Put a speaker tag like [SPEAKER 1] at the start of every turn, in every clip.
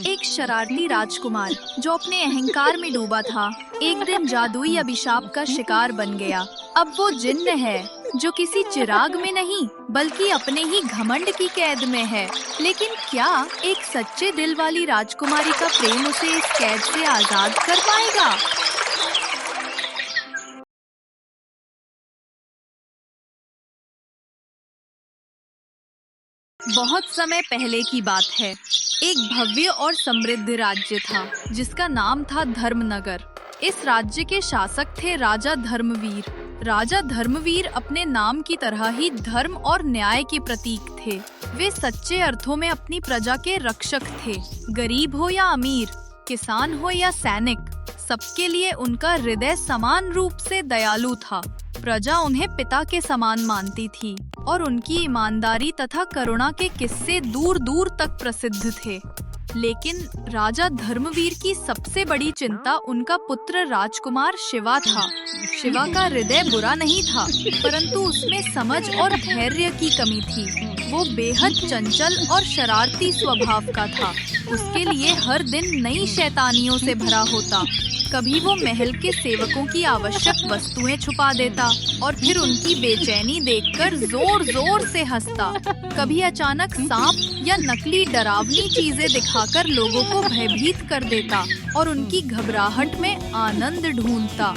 [SPEAKER 1] एक शरारती राजकुमार जो अपने अहंकार में डूबा था, एक दिन जादुई अभिशाप का शिकार बन गया। अब वो जिन्न है जो किसी चिराग में नहीं बल्कि अपने ही घमंड की कैद में है। लेकिन क्या एक सच्चे दिल वाली राजकुमारी का प्रेम उसे इस कैद से आजाद कर पाएगा? बहुत समय पहले की बात है। एक भव्य और समृद्ध राज्य था जिसका नाम था धर्मनगर। इस राज्य के शासक थे राजा धर्मवीर। राजा धर्मवीर अपने नाम की तरह ही धर्म और न्याय के प्रतीक थे। वे सच्चे अर्थों में अपनी प्रजा के रक्षक थे। गरीब हो या अमीर, किसान हो या सैनिक, सबके लिए उनका हृदय समान रूप से दयालु था। प्रजा उन्हें पिता के समान मानती थी और उनकी ईमानदारी तथा करुणा के किस्से दूर दूर तक प्रसिद्ध थे। लेकिन राजा धर्मवीर की सबसे बड़ी चिंता उनका पुत्र राजकुमार शिवा था। शिवा का हृदय बुरा नहीं था, परंतु उसमें समझ और धैर्य की कमी थी। वो बेहद चंचल और शरारती स्वभाव का था। उसके लिए हर दिन नई शैतानियों से भरा होता। कभी वो महल के सेवकों की आवश्यक वस्तुएं छुपा देता और फिर उनकी बेचैनी देखकर जोर जोर से हंसता। कभी अचानक सांप या नकली डरावनी चीजें दिखाकर लोगों को भयभीत कर देता और उनकी घबराहट में आनंद ढूंढता।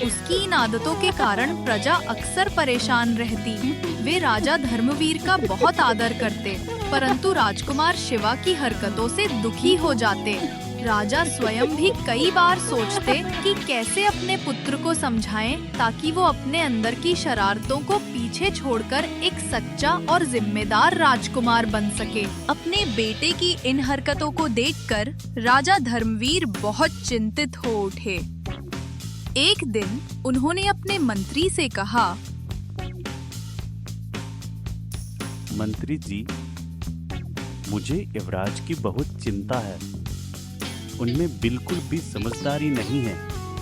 [SPEAKER 1] उसकी इन आदतों के कारण प्रजा अक्सर परेशान रहती। वे राजा धर्मवीर का बहुत आदर करते, परंतु राजकुमार शिवा की हरकतों से दुखी हो जाते। राजा स्वयं भी कई बार सोचते कि कैसे अपने पुत्र को समझाएं ताकि वो अपने अंदर की शरारतों को पीछे छोड़कर एक सच्चा और जिम्मेदार राजकुमार बन सके। अपने बेटे की इन हरकतों को देखकर राजा धर्मवीर बहुत चिंतित हो उठे। एक दिन उन्होंने अपने मंत्री से कहा,
[SPEAKER 2] मंत्री जी, मुझे युवराज की बहुत चिंता है। उनमें बिल्कुल भी समझदारी नहीं है।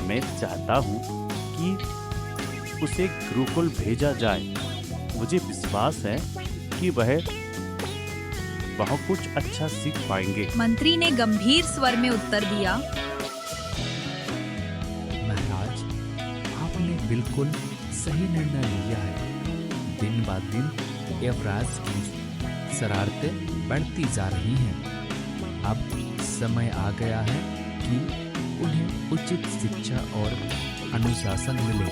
[SPEAKER 2] मैं चाहता हूँ कि उसे गुरुकुल भेजा जाए। मुझे विश्वास है कि वह बहुत कुछ अच्छा सीख पाएंगे।
[SPEAKER 1] मंत्री ने गंभीर स्वर में उत्तर दिया,
[SPEAKER 3] महाराज, आपने बिल्कुल सही निर्णय लिया है। दिन ब दिन युवराज की शरारतें बढ़ती जा रही हैं। अब समय आ गया है कि उन्हें उचित शिक्षा और अनुशासन मिले।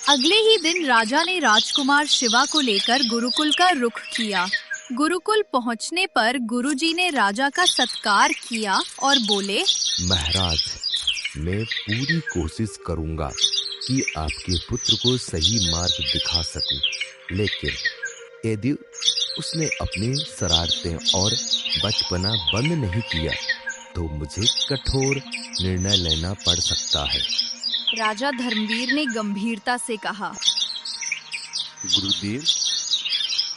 [SPEAKER 1] अगले ही दिन राजा ने राजकुमार शिवा को लेकर गुरुकुल का रुख किया। गुरुकुल पहुंचने पर गुरुजी ने राजा का सत्कार किया और बोले,
[SPEAKER 4] महाराज, मैं पूरी कोशिश करूंगा कि आपके पुत्र को सही मार्ग दिखा सकूं, लेकिन यदि उसने अपनी शरारतें और बचपना बंद नहीं किया तो मुझे कठोर निर्णय लेना पड़ सकता है।
[SPEAKER 1] राजा धर्मवीर ने गंभीरता से कहा,
[SPEAKER 2] गुरुदेव,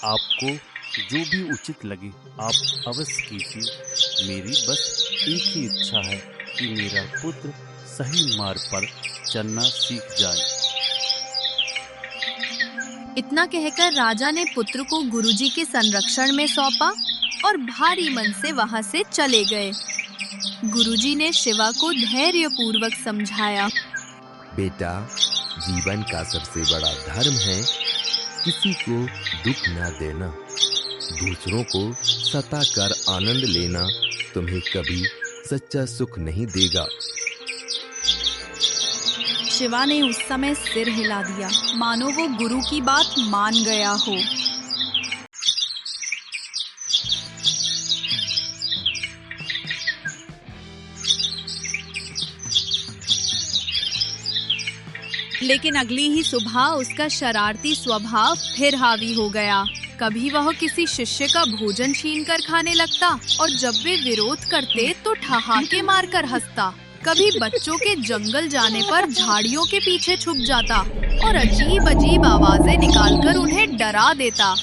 [SPEAKER 2] आपको जो भी उचित लगे आप अवश्य कीजिए। मेरी बस एक ही इच्छा है कि मेरा पुत्र सही मार्ग पर चलना सीख जाए।
[SPEAKER 1] इतना कहकर राजा ने पुत्र को गुरुजी के संरक्षण में सौंपा और भारी मन से वहां से चले गए। गुरुजी ने शिवा को धैर्य पूर्वक समझाया,
[SPEAKER 4] बेटा, जीवन का सबसे बड़ा धर्म है किसी को दुख न देना। दूसरों को सताकर आनंद लेना तुम्हें कभी सच्चा सुख नहीं देगा।
[SPEAKER 1] शिवा ने उस समय सिर हिला दिया, मानो वो गुरु की बात मान गया हो। लेकिन अगली ही सुबह उसका शरारती स्वभाव फिर हावी हो गया। कभी वह किसी शिष्य का भोजन छीनकर खाने लगता और जब वे विरोध करते तो ठहाके मारकर हंसता। कभी बच्चों के जंगल जाने पर झाड़ियों के पीछे छुप जाता और अजीब अजीब आवाजें निकालकर उन्हें डरा देता।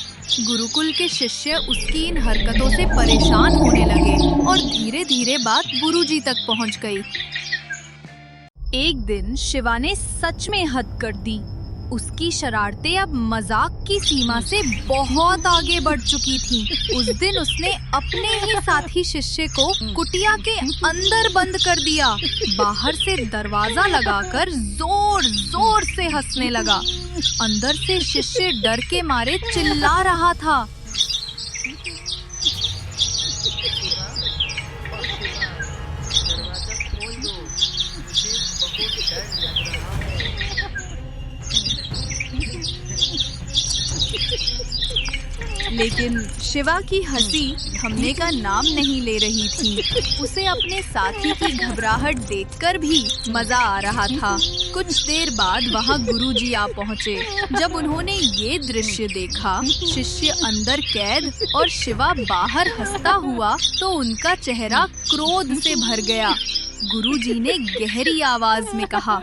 [SPEAKER 1] गुरुकुल के शिष्य उसकी इन हरकतों से परेशान होने लगे और धीरे धीरे बात गुरुजी तक पहुंच गई। एक दिन शिवा ने सच में हद कर दी। उसकी शरारतें अब मजाक की सीमा से बहुत आगे बढ़ चुकी थीं। उस दिन उसने अपने ही साथी शिष्य को कुटिया के अंदर बंद कर दिया। बाहर से दरवाजा लगाकर जोर जोर से हंसने लगा। अंदर से शिष्य डर के मारे चिल्ला रहा था। लेकिन शिवा की हंसी थमने का नाम नहीं ले रही थी। उसे अपने साथी की घबराहट देखकर भी मजा आ रहा था। कुछ देर बाद वहाँ गुरुजी आ पहुँचे। जब उन्होंने ये दृश्य देखा, शिष्य अंदर कैद और शिवा बाहर हंसता हुआ, तो उनका चेहरा क्रोध से भर गया। गुरुजी ने गहरी आवाज में कहा,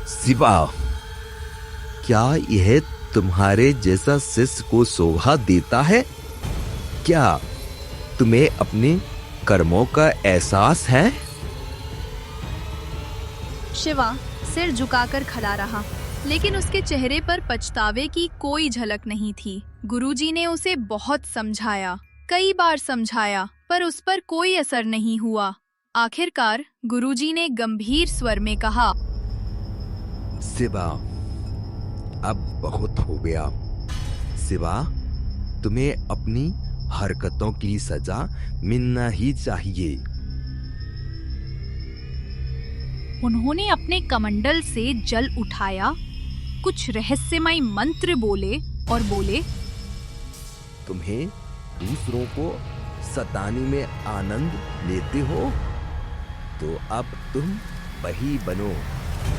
[SPEAKER 4] शिवा, क्या यह तुम्हारे जैसा शिष्य को शोभा देता है? क्या तुम्हें अपने कर्मों का एहसास है?
[SPEAKER 1] शिवा सिर झुकाकर खड़ा रहा, लेकिन उसके चेहरे पर पछतावे की कोई झलक नहीं थी। गुरुजी ने उसे बहुत समझाया, कई बार समझाया, पर उस पर कोई असर नहीं हुआ। आखिरकार गुरुजी ने गंभीर स्वर में कहा,
[SPEAKER 4] शिवा, अब बहुत हो गया। शिवा, तुम्हें अपनी हरकतों की सजा मिलना ही चाहिए।
[SPEAKER 1] उन्होंने अपने कमंडल से जल उठाया, कुछ रहस्यमय मंत्र बोले और बोले,
[SPEAKER 4] तुम्हें दूसरों को सताने में आनंद लेते हो, तो अब तुम वही बनो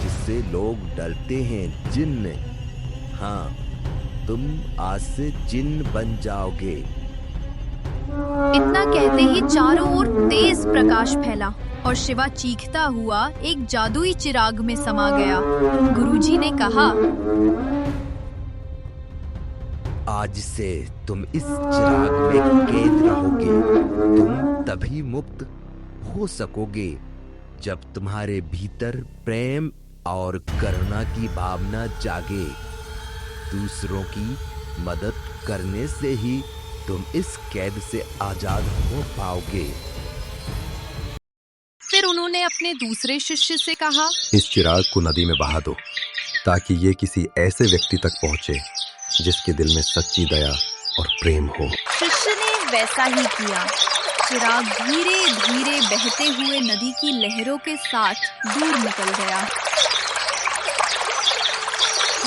[SPEAKER 4] जिससे लोग डरते हैं, जिन्न। हाँ, तुम आज से जिन्न बन जाओगे।
[SPEAKER 1] इतना कहते ही चारों ओर तेज प्रकाश फैला और शिवा चीखता हुआ एक जादुई चिराग में समा गया। गुरुजी ने कहा,
[SPEAKER 4] आज से तुम इस चिराग में कैद रहोगे। तुम तभी मुक्त हो सकोगे जब तुम्हारे भीतर प्रेम और करुणा की भावना जागे। दूसरों की मदद करने से ही तुम इस कैद से आजाद हो पाओगे।
[SPEAKER 1] फिर उन्होंने अपने दूसरे शिष्य से कहा,
[SPEAKER 5] इस चिराग को नदी में बहा दो, ताकि ये किसी ऐसे व्यक्ति तक पहुंचे जिसके दिल में सच्ची दया और प्रेम हो।
[SPEAKER 1] शिष्य ने वैसा ही किया। चिराग धीरे धीरे बहते हुए नदी की लहरों के साथ दूर निकल गया।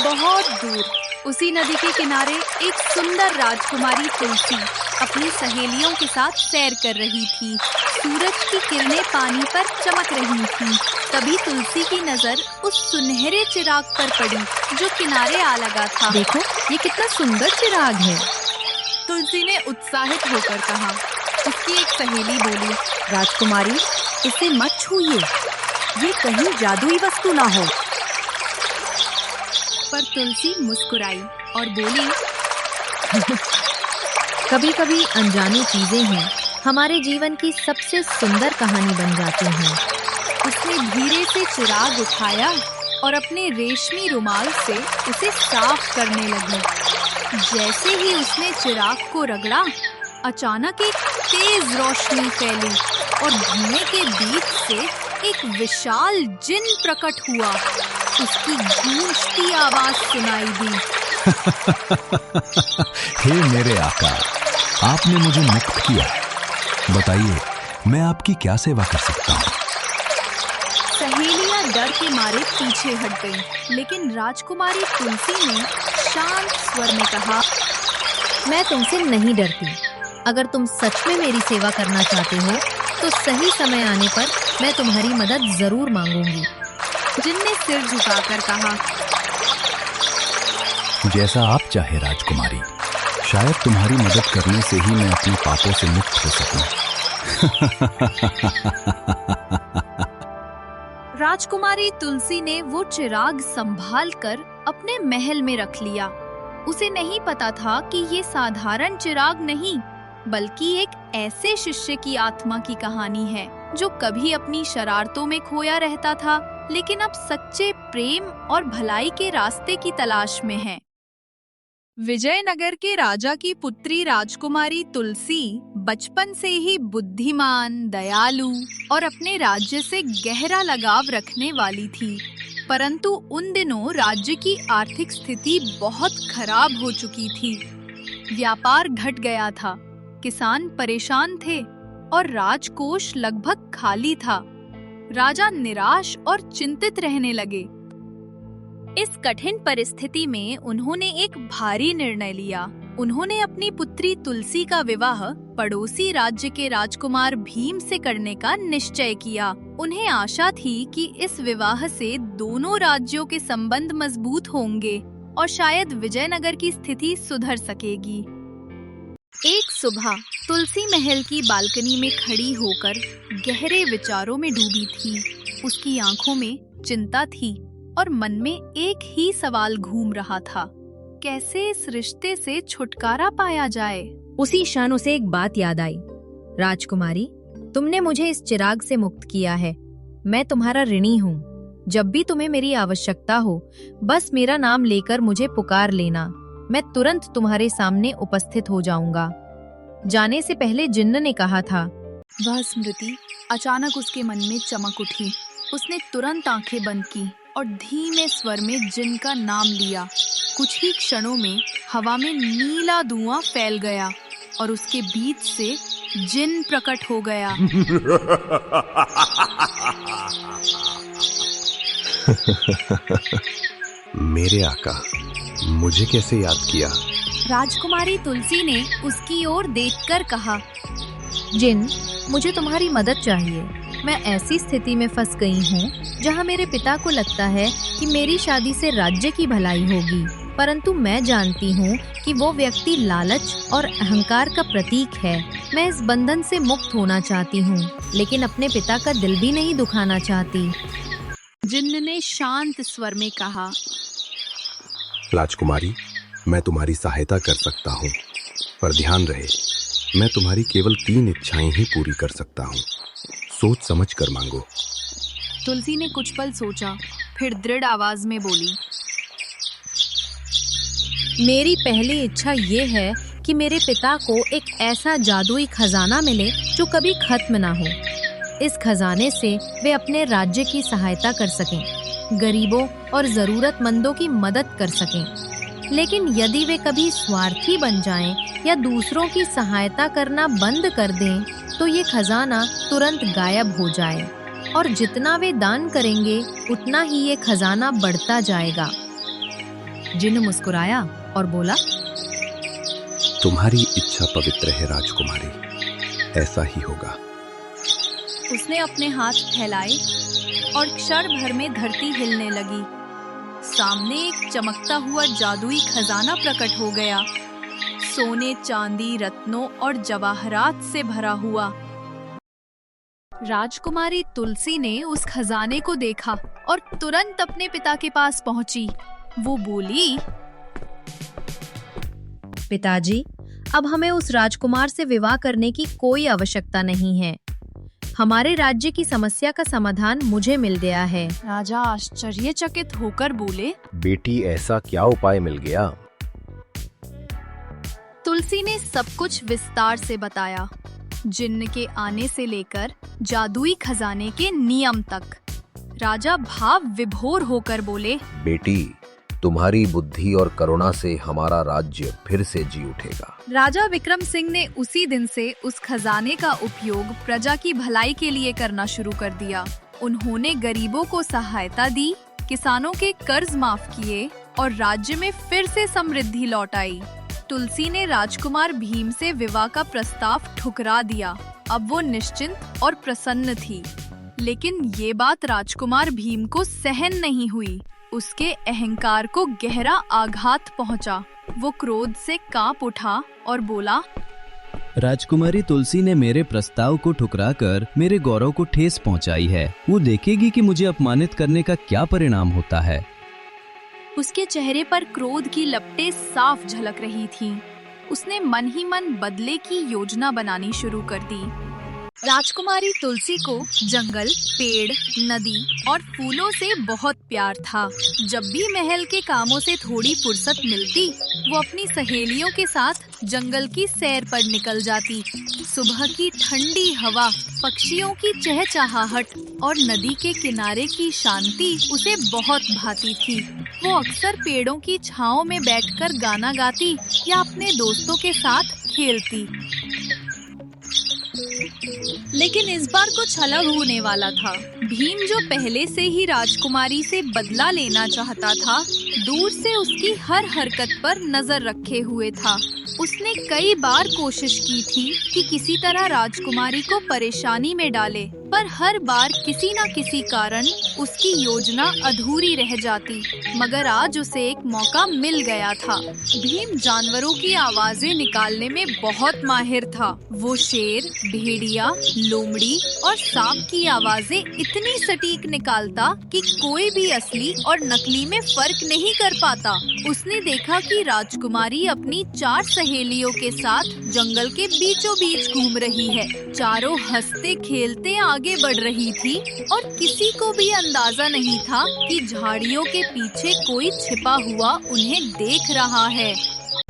[SPEAKER 1] बहुत दूर उसी नदी के किनारे एक सुंदर राजकुमारी तुलसी अपनी सहेलियों के साथ सैर कर रही थी। सूरज की किरणें पानी पर चमक रही थीं। तभी तुलसी की नजर उस सुनहरे चिराग पर पड़ी जो किनारे आ लगा था। देखो, ये कितना सुंदर चिराग है, तुलसी ने उत्साहित होकर कहा। उसकी एक सहेली बोली,
[SPEAKER 6] राजकुमारी, इसे मत छूइए, ये कहीं जादुई वस्तु ना हो।
[SPEAKER 1] पर तुलसी मुस्कुराई और बोली,
[SPEAKER 6] कभी कभी अनजानी चीजें हैं हमारे जीवन की सबसे सुंदर कहानी बन जाती हैं।
[SPEAKER 1] उसने धीरे से चिराग उठाया और अपने रेशमी रुमाल से उसे साफ करने लगी। जैसे ही उसने चिराग को रगड़ा, अचानक एक तेज रोशनी फैली और धुएं के बीच से एक विशाल जिन प्रकट हुआ। उसकी गूंजती आवाज सुनाई दी,
[SPEAKER 7] हे मेरे आका, आपने मुझे मुक्त किया। बताइए, मैं आपकी क्या सेवा कर सकता हूँ?
[SPEAKER 1] सहेलियां डर के मारे पीछे हट गईं, लेकिन राजकुमारी तुलसी ने शांत स्वर में कहा,
[SPEAKER 6] मैं तुमसे नहीं डरती। अगर तुम सच में मेरी सेवा करना चाहते हो, तो सही समय आने पर मैं तुम्हारी मदद जरूर मांगूंगी।
[SPEAKER 1] जिन ने सिर झुकाकर कहा,
[SPEAKER 7] जैसा आप चाहे राजकुमारी, शायद तुम्हारी मदद करने से ही मैं अपने पापों से मुक्त हो सकूं।
[SPEAKER 1] राजकुमारी तुलसी ने वो चिराग संभाल कर अपने महल में रख लिया। उसे नहीं पता था कि ये साधारण चिराग नहीं, बल्कि एक ऐसे शिष्य की आत्मा की कहानी है जो कभी अपनी शरारतों में खोया रहता था, लेकिन अब सच्चे प्रेम और भलाई के रास्ते की तलाश में है। विजयनगर के राजा की पुत्री राजकुमारी तुलसी बचपन से ही बुद्धिमान, दयालु और अपने राज्य से गहरा लगाव रखने वाली थी। परंतु उन दिनों राज्य की आर्थिक स्थिति बहुत खराब हो चुकी थी। व्यापार घट गया था, किसान परेशान थे और राजकोष लगभग खाली था। राजा निराश और चिंतित रहने लगे। इस कठिन परिस्थिति में उन्होंने एक भारी निर्णय लिया। उन्होंने अपनी पुत्री तुलसी का विवाह पड़ोसी राज्य के राजकुमार भीम से करने का निश्चय किया। उन्हें आशा थी कि इस विवाह से दोनों राज्यों के संबंध मजबूत होंगे और शायद विजयनगर की स्थिति सुधर सकेगी। एक सुबह तुलसी महल की बालकनी में खड़ी होकर गहरे विचारों में डूबी थी। उसकी आंखों में चिंता थी और मन में एक ही सवाल घूम रहा था, कैसे इस रिश्ते से छुटकारा पाया जाए।
[SPEAKER 6] उसी क्षण उसे एक बात याद आई। राजकुमारी, तुमने मुझे इस चिराग से मुक्त किया है। मैं तुम्हारा ऋणी हूँ। जब भी तुम्हें मेरी आवश्यकता हो, बस मेरा नाम लेकर मुझे पुकार लेना। मैं तुरंत तुम्हारे सामने उपस्थित हो जाऊंगा। जाने से पहले जिन्न ने कहा था।
[SPEAKER 1] वह स्मृति अचानक उसके मन में चमक उठी। उसने तुरंत आंखें बंद की और धीमे स्वर में जिन्न का नाम लिया। कुछ ही क्षणों में हवा में नीला धुआं फैल गया और उसके बीच से जिन्न प्रकट हो गया।
[SPEAKER 5] मेरे आका, मुझे कैसे याद किया?
[SPEAKER 1] राजकुमारी तुलसी ने उसकी ओर देखकर कहा,
[SPEAKER 6] जिन्न, मुझे तुम्हारी मदद चाहिए। मैं ऐसी स्थिति में फंस गई हूँ जहाँ मेरे पिता को लगता है कि मेरी शादी से राज्य की भलाई होगी, परंतु मैं जानती हूँ कि वो व्यक्ति लालच और अहंकार का प्रतीक है। मैं इस बंधन से मुक्त होना चाहती हूँ, लेकिन अपने पिता का दिल भी नहीं दुखाना चाहती।
[SPEAKER 1] जिन्न ने शांत स्वर में कहा,
[SPEAKER 5] राजकुमारी, मैं तुम्हारी सहायता कर सकता हूँ, पर ध्यान रहे, मैं तुम्हारी केवल 3 इच्छाएं ही पूरी कर सकता हूँ। सोच समझ कर मांगो।
[SPEAKER 1] तुलसी ने कुछ पल सोचा, फिर दृढ़ आवाज में बोली,
[SPEAKER 6] मेरी पहली इच्छा ये है कि मेरे पिता को एक ऐसा जादुई खजाना मिले जो कभी खत्म ना हो। इस खजाने से वे अपने राज्य की सहायता कर सकें, गरीबों और जरूरतमंदों की मदद कर सकें। लेकिन यदि वे कभी स्वार्थी बन जाएं या दूसरों की सहायता करना बंद कर दें, तो ये खजाना तुरंत गायब हो जाए और जितना वे दान करेंगे उतना ही ये खजाना बढ़ता जाएगा। जिन्न मुस्कुराया और बोला,
[SPEAKER 5] तुम्हारी इच्छा पवित्र है राजकुमारी, ऐसा ही होगा।
[SPEAKER 1] उसने अपने हाथ फैलाए और क्षण भर में धरती हिलने लगी। सामने एक चमकता हुआ जादुई खजाना प्रकट हो गया, सोने, चांदी, रत्नों और जवाहरात से भरा हुआ। राजकुमारी तुलसी ने उस खजाने को देखा और तुरंत अपने पिता के पास पहुंची। वो बोली,
[SPEAKER 6] पिताजी, अब हमें उस राजकुमार से विवाह करने की कोई आवश्यकता नहीं है। हमारे राज्य की समस्या का समाधान मुझे मिल गया है।
[SPEAKER 1] राजा आश्चर्यचकित होकर बोले,
[SPEAKER 5] बेटी, ऐसा क्या उपाय मिल गया?
[SPEAKER 1] तुलसी ने सब कुछ विस्तार से बताया, जिन्न के आने से लेकर जादुई खजाने के नियम तक। राजा भाव विभोर होकर बोले,
[SPEAKER 4] बेटी, तुम्हारी बुद्धि और करुणा से हमारा राज्य फिर से जी उठेगा।
[SPEAKER 1] राजा विक्रम सिंह ने उसी दिन से उस खजाने का उपयोग प्रजा की भलाई के लिए करना शुरू कर दिया। उन्होंने गरीबों को सहायता दी, किसानों के कर्ज माफ किए और राज्य में फिर से समृद्धि लौट आई। तुलसी ने राजकुमार भीम से विवाह का प्रस्ताव ठुकरा दिया। अब वो निश्चिंत और प्रसन्न थी। लेकिन ये बात राजकुमार भीम को सहन नहीं हुई। उसके अहंकार को गहरा आघात पहुंचा। वो क्रोध से कांप उठा और बोला,
[SPEAKER 8] राजकुमारी तुलसी ने मेरे प्रस्ताव को ठुकराकर मेरे गौरव को ठेस पहुंचाई है। वो देखेगी कि मुझे अपमानित करने का क्या परिणाम होता है।
[SPEAKER 1] उसके चेहरे पर क्रोध की लपटें साफ झलक रही थीं। उसने मन ही मन बदले की योजना बनानी शुरू कर दी। राजकुमारी तुलसी को जंगल, पेड़, नदी और फूलों से बहुत प्यार था। जब भी महल के कामों से थोड़ी फुर्सत मिलती, वो अपनी सहेलियों के साथ जंगल की सैर पर निकल जाती। सुबह की ठंडी हवा, पक्षियों की चहचहाहट और नदी के किनारे की शांति उसे बहुत भाती थी। वो अक्सर पेड़ों की छांव में बैठकर गाना गाती या अपने दोस्तों के साथ खेलती। लेकिन इस बार कुछ अलग होने वाला था। भीम, जो पहले से ही राजकुमारी से बदला लेना चाहता था, दूर से उसकी हर हरकत पर नजर रखे हुए था। उसने कई बार कोशिश की थी कि किसी तरह राजकुमारी को परेशानी में डाले, पर हर बार किसी न किसी कारण उसकी योजना अधूरी रह जाती। मगर आज उसे एक मौका मिल गया था। भीम जानवरों की आवाजें निकालने में बहुत माहिर था। वो शेर, भेड़िया, लोमड़ी और सांप की आवाजें इतनी सटीक निकालता कि कोई भी असली और नकली में फर्क नहीं कर पाता। उसने देखा कि राजकुमारी अपनी 4 सहेलियों के साथ जंगल के बीचों बीच घूम रही है। चारों हंसते खेलते आगे बढ़ रही थी और किसी को भी अंदाजा नहीं था कि झाड़ियों के पीछे कोई छिपा हुआ उन्हें देख रहा है।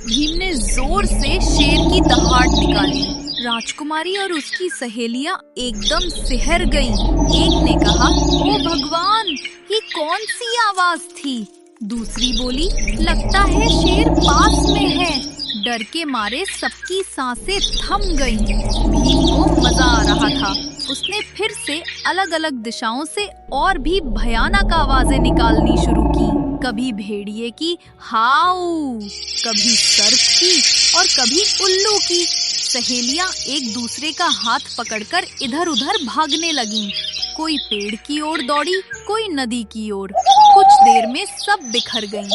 [SPEAKER 1] भीम ने जोर से शेर की दहाड़ निकाली। राजकुमारी और उसकी सहेलियां एकदम सिहर गईं। एक ने कहा, ओ भगवान, ये कौन सी आवाज थी? दूसरी बोली, लगता है शेर पास में है। डर के मारे सबकी सांसें थम गईं। भीम को मजा आ रहा था। उसने फिर से अलग अलग दिशाओं से और भी भयानक आवाजें निकालनी शुरू की। कभी भेड़िए की हाउ, कभी सर्प की और कभी उल्लू की। सहेलियां एक दूसरे का हाथ पकड़कर इधर उधर भागने लगीं। कोई पेड़ की ओर दौड़ी, कोई नदी की ओर। कुछ देर में सब बिखर गईं।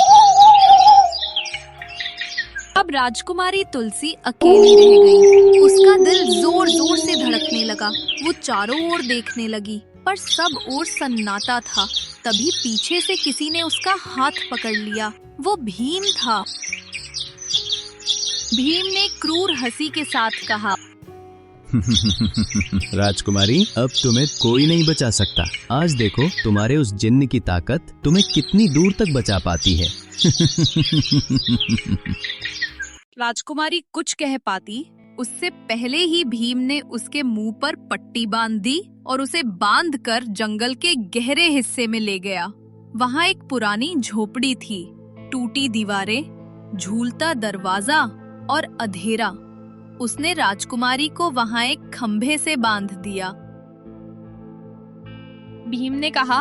[SPEAKER 1] अब राजकुमारी तुलसी अकेली रह गई। उसका दिल जोर जोर से धड़कने लगा। वो चारों ओर देखने लगी, पर सब ओर सन्नाटा था। तभी पीछे से किसी ने उसका हाथ पकड़ लिया। वो भीम था। भीम ने क्रूर हंसी के साथ कहा,
[SPEAKER 8] राजकुमारी, अब तुम्हें कोई नहीं बचा सकता। आज देखो तुम्हारे उस जिन्न की ताकत तुम्हें कितनी दूर तक बचा पाती है।
[SPEAKER 1] राजकुमारी कुछ कह पाती, उससे पहले ही भीम ने उसके मुंह पर पट्टी बांध दी और उसे बांधकर जंगल के गहरे हिस्से में ले गया। वहाँ एक पुरानी झोपड़ी थी, टूटी दीवारें, झूलता दरवाजा और अंधेरा। उसने राजकुमारी को वहाँ एक खंभे से बांध दिया। भीम ने कहा,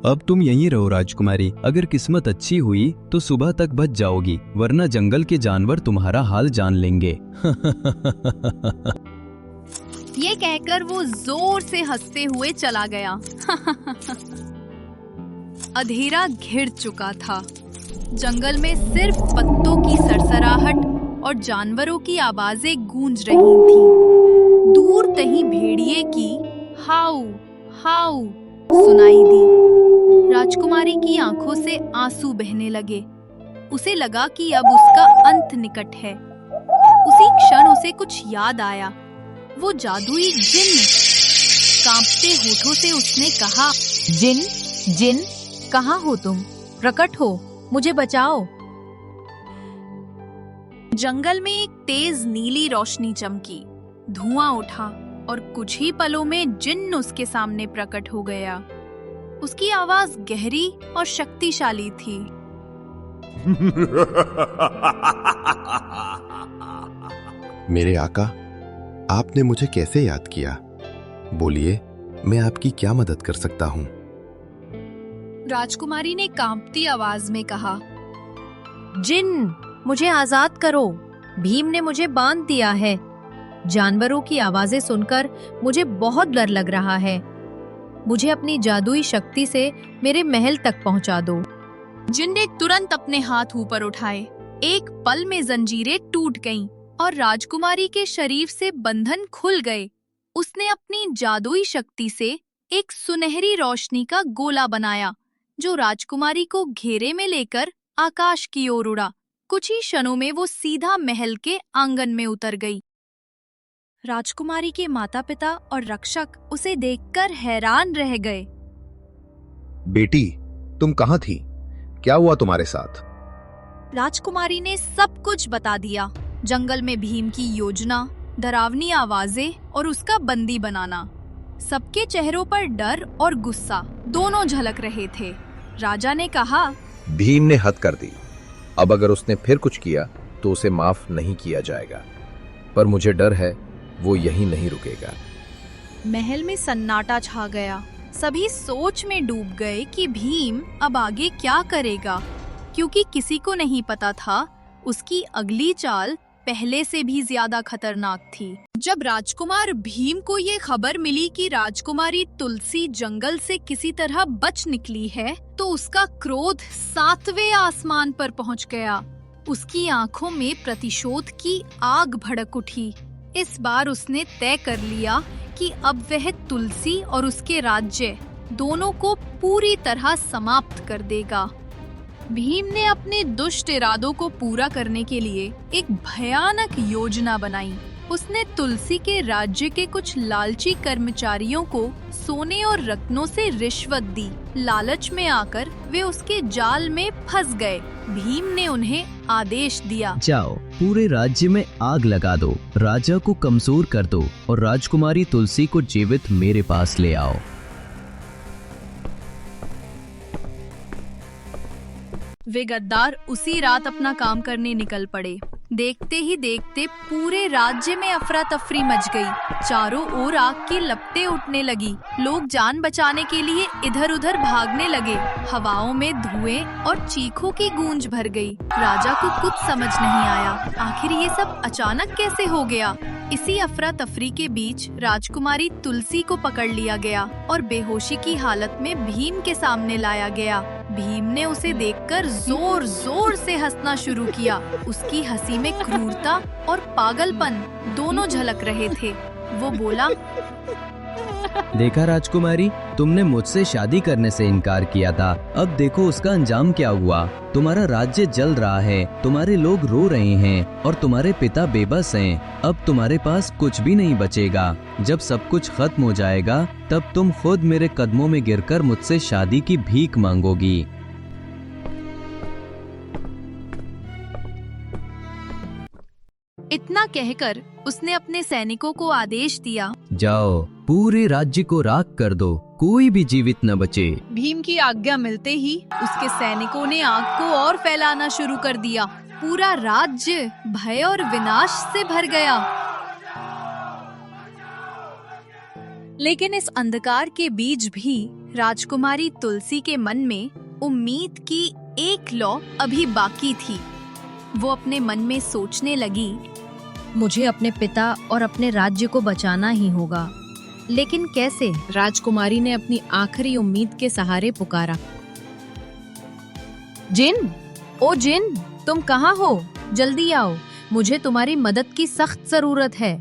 [SPEAKER 8] अब तुम यहीं रहो राजकुमारी। अगर किस्मत अच्छी हुई तो सुबह तक बच जाओगी, वरना जंगल के जानवर तुम्हारा हाल जान लेंगे।
[SPEAKER 1] ये कहकर वो जोर से हंसते हुए चला गया। अंधेरा घिर चुका था। जंगल में सिर्फ पत्तों की सरसराहट और जानवरों की आवाजें गूंज रही थीं। दूर कहीं भेड़िए की हाउ हाउ सुनाई दी। राजकुमारी की आंखों से आंसू बहने लगे। उसे लगा कि अब उसका अंत निकट है। उसी क्षण उसे कुछ याद आया। वो जादुई जिन्न। कांपते होठों से उसने कहा,
[SPEAKER 6] जिन, जिन, कहाँ हो तुम? प्रकट हो, मुझे बचाओ।
[SPEAKER 1] जंगल में एक तेज नीली रोशनी चमकी। धुआं उठा और कुछ ही पलों में जिन्न उसके सामने प्रकट हो गया। उसकी आवाज गहरी और शक्तिशाली थी।
[SPEAKER 5] मेरे आका, आपने मुझे कैसे याद किया? बोलिए, मैं आपकी क्या मदद कर सकता हूँ?
[SPEAKER 1] राजकुमारी ने कांपती आवाज में कहा,
[SPEAKER 6] जिन, मुझे आजाद करो। भीम ने मुझे बांध दिया है। जानवरों की आवाजें सुनकर मुझे बहुत डर लग रहा है। मुझे अपनी जादुई शक्ति से मेरे महल तक पहुंचा दो।
[SPEAKER 1] जिन ने तुरंत अपने हाथ ऊपर उठाए। एक पल में जंजीरें टूट गईं और राजकुमारी के शरीर से बंधन खुल गए। उसने अपनी जादुई शक्ति से एक सुनहरी रोशनी का गोला बनाया, जो राजकुमारी को घेरे में लेकर आकाश की ओर उड़ा। कुछ ही क्षणों में वो सीधा महल के आंगन में उतर गई। राजकुमारी के माता पिता और रक्षक उसे देखकर हैरान रह गए।
[SPEAKER 5] बेटी, तुम कहाँ थी? क्या हुआ तुम्हारे साथ?
[SPEAKER 1] राजकुमारी ने सब कुछ बता दिया। जंगल में भीम की योजना, डरावनी आवाजें और उसका बंदी बनाना। सबके चेहरों पर डर और गुस्सा दोनों झलक रहे थे। राजा ने कहा,
[SPEAKER 9] भीम ने हद कर दी। अब अगर उसने फिर कुछ किया तो उसे माफ नहीं किया जाएगा, पर मुझे डर है वो यहीं नहीं रुकेगा।
[SPEAKER 1] महल में सन्नाटा छा गया। सभी सोच में डूब गए कि भीम अब आगे क्या करेगा, क्योंकि किसी को नहीं पता था उसकी अगली चाल पहले से भी ज्यादा खतरनाक थी। जब राजकुमार भीम को ये खबर मिली कि राजकुमारी तुलसी जंगल से किसी तरह बच निकली है, तो उसका क्रोध 7वें आसमान पर पहुंच गया। उसकी आंखों में प्रतिशोध की आग भड़क उठी। इस बार उसने तय कर लिया कि अब वह तुलसी और उसके राज्य दोनों को पूरी तरह समाप्त कर देगा। भीम ने अपने दुष्ट इरादों को पूरा करने के लिए एक भयानक योजना बनाई। उसने तुलसी के राज्य के कुछ लालची कर्मचारियों को सोने और रत्नों से रिश्वत दी। लालच में आकर वे उसके जाल में फंस गए। भीम ने उन्हें आदेश दिया,
[SPEAKER 8] जाओ, पूरे राज्य में आग लगा दो, राजा को कमजोर कर दो और राजकुमारी तुलसी को जीवित मेरे पास ले आओ।
[SPEAKER 1] वे गद्दार उसी रात अपना काम करने निकल पड़े। देखते ही देखते पूरे राज्य में अफरा तफरी मच गई। चारों ओर आग की लपटें उठने लगी। लोग जान बचाने के लिए इधर उधर भागने लगे। हवाओं में धुएं और चीखों की गूंज भर गई। राजा को कुछ समझ नहीं आया, आखिर ये सब अचानक कैसे हो गया। इसी अफरा तफरी के बीच राजकुमारी तुलसी को पकड़ लिया गया और बेहोशी की हालत में भीम के सामने लाया गया। भीम ने उसे देखकर जोर जोर से हंसना शुरू किया। उसकी हंसी में क्रूरता और पागलपन दोनों झलक रहे थे। वो बोला,
[SPEAKER 8] देखा राजकुमारी, तुमने मुझसे शादी करने से इनकार किया था, अब देखो उसका अंजाम क्या हुआ। तुम्हारा राज्य जल रहा है, तुम्हारे लोग रो रहे हैं और तुम्हारे पिता बेबस हैं। अब तुम्हारे पास कुछ भी नहीं बचेगा। जब सब कुछ खत्म हो जाएगा तब तुम खुद मेरे कदमों में गिरकर मुझसे शादी की भीख मांगोगी।
[SPEAKER 1] इतना कहकर उसने अपने सैनिकों को आदेश दिया,
[SPEAKER 8] जाओ, पूरे राज्य को राख कर दो, कोई भी जीवित न बचे।
[SPEAKER 1] भीम की आज्ञा मिलते ही उसके सैनिकों ने आग को और फैलाना शुरू कर दिया। पूरा राज्य भय और विनाश से भर गया। लेकिन इस अंधकार के बीच भी राजकुमारी तुलसी के मन में उम्मीद की एक लौ अभी बाकी थी। वो अपने मन में सोचने लगी,
[SPEAKER 6] मुझे अपने पिता और अपने राज्य को बचाना ही होगा, लेकिन कैसे? राजकुमारी ने अपनी आखिरी उम्मीद के सहारे पुकारा, जिन, ओ जिन, तुम कहाँ हो? जल्दी आओ, मुझे तुम्हारी मदद की सख्त जरूरत है।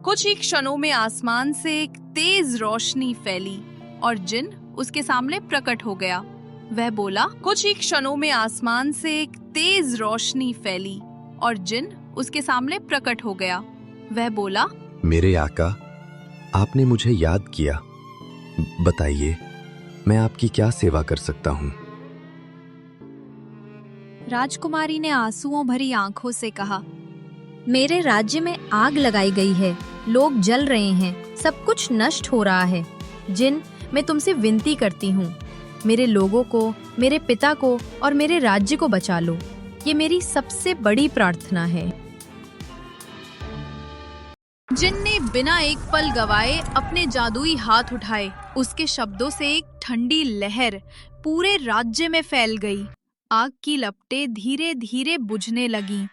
[SPEAKER 1] कुछ ही क्षणों में आसमान से एक तेज रोशनी फैली और जिन उसके सामने प्रकट हो गया। वह बोला, कुछ ही क्षणों में आसमान से एक तेज रोशनी फैली और जिन उसके सामने प्रकट हो गया। वह बोला,
[SPEAKER 5] मेरे आका, आपने मुझे याद किया। बताइए, मैं आपकी क्या सेवा कर सकता हूँ?
[SPEAKER 1] राजकुमारी ने आंसुओं भरी आंखों से कहा,
[SPEAKER 6] मेरे राज्य में आग लगाई गई है, लोग जल रहे हैं, सब कुछ नष्ट हो रहा है। जिन, मैं तुमसे विनती करती हूँ, मेरे लोगों को, मेरे पिता को और मेरे राज्य को बचा लो। ये मेरी सबसे बड़ी प्रार्थना है।
[SPEAKER 1] जिन ने बिना एक पल गवाए अपने जादुई हाथ उठाए। उसके शब्दों से एक ठंडी लहर पूरे राज्य में फैल गई। आग की लपटें धीरे धीरे बुझने लगीं।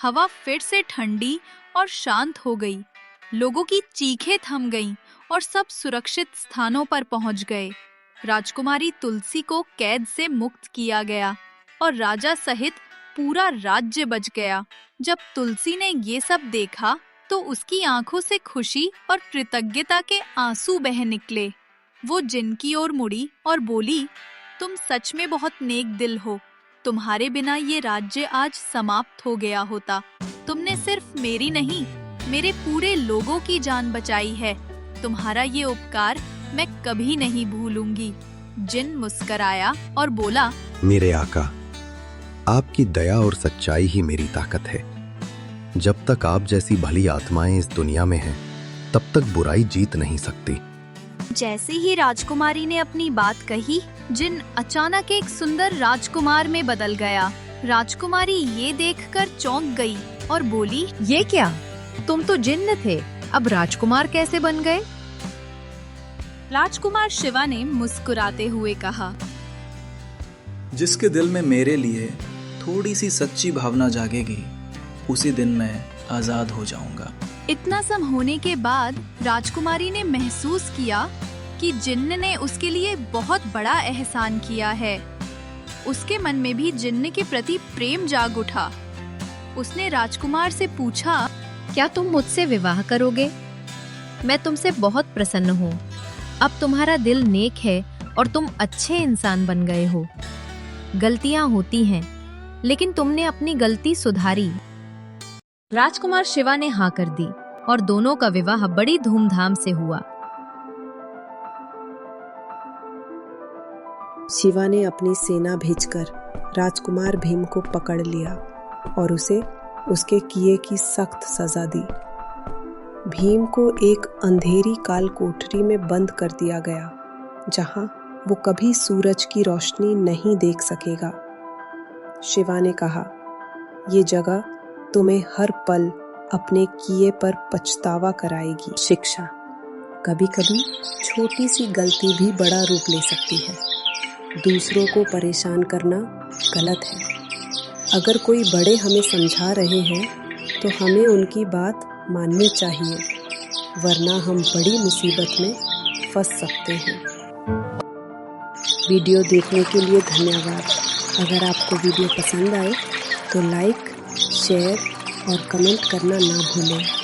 [SPEAKER 1] हवा फिर से ठंडी और शांत हो गई। लोगों की चीखें थम गईं और सब सुरक्षित स्थानों पर पहुंच गए। राजकुमारी तुलसी को कैद से मुक्त किया गया और राजा सहित पूरा राज्य बच गया। जब तुलसी ने ये सब देखा तो उसकी आंखों से खुशी और कृतज्ञता के आंसू बह निकले। वो जिन की ओर मुड़ी और बोली, तुम सच में बहुत नेक दिल हो। तुम्हारे बिना ये राज्य आज समाप्त हो गया होता। तुमने सिर्फ मेरी नहीं, मेरे पूरे लोगों की जान बचाई है। तुम्हारा ये उपकार मैं कभी नहीं भूलूंगी। जिन मुस्कराया और बोला,
[SPEAKER 5] मेरे आका, आपकी दया और सच्चाई ही मेरी ताकत है। जब तक आप जैसी भली आत्माएं इस दुनिया में हैं, तब तक बुराई जीत नहीं सकती।
[SPEAKER 1] जैसे ही राजकुमारी ने अपनी बात कही, जिन अचानक एक सुंदर राजकुमार में बदल गया। राजकुमारी ये देखकर चौंक गई और बोली,
[SPEAKER 6] ये क्या? तुम तो जिन्न थे, अब राजकुमार कैसे बन गए?
[SPEAKER 1] राजकुमार शिवा ने मुस्कुराते हुए कहा,
[SPEAKER 10] जिसके दिल में मेरे लिए थोड़ी सी सच्ची भावना जागेगी, उसी दिन मैं आजाद हो जाऊंगा।
[SPEAKER 1] इतना सब होने के बाद राजकुमारी ने महसूस किया कि जिन्न ने उसके लिए बहुत बड़ा एहसान किया है। उसके मन में भी जिन्न के प्रति प्रेम जाग उठा। उसने राजकुमार से पूछा,
[SPEAKER 6] क्या तुम मुझसे विवाह करोगे? मैं तुमसे बहुत प्रसन्न हूँ। अब तुम्हारा दिल नेक है और तुम अच्छे इंसान बन गए हो। गलतियाँ होती हैं, लेकिन तुमने अपनी गलती सुधारी। राजकुमार शिवा ने हाँ कर दी और दोनों का विवाह बड़ी धूमधाम से हुआ।
[SPEAKER 11] शिवा ने अपनी सेना भेजकर राजकुमार भीम को पकड़ लिया और उसे उसके किए की सख्त सजा दी। भीम को एक अंधेरी काल कोठरी में बंद कर दिया गया, जहां वो कभी सूरज की रोशनी नहीं देख सकेगा। शिवा ने कहा, ये जगह तुम्हें हर पल अपने किए पर पछतावा कराएगी। शिक्षा, कभी कभी छोटी सी गलती भी बड़ा रूप ले सकती है। दूसरों को परेशान करना गलत है। अगर कोई बड़े हमें समझा रहे हैं तो हमें उनकी बात माननी चाहिए, वरना हम बड़ी मुसीबत में फंस सकते हैं। वीडियो देखने के लिए धन्यवाद। अगर आपको वीडियो पसंद आए तो लाइक, शेयर और कमेंट करना ना भूलें।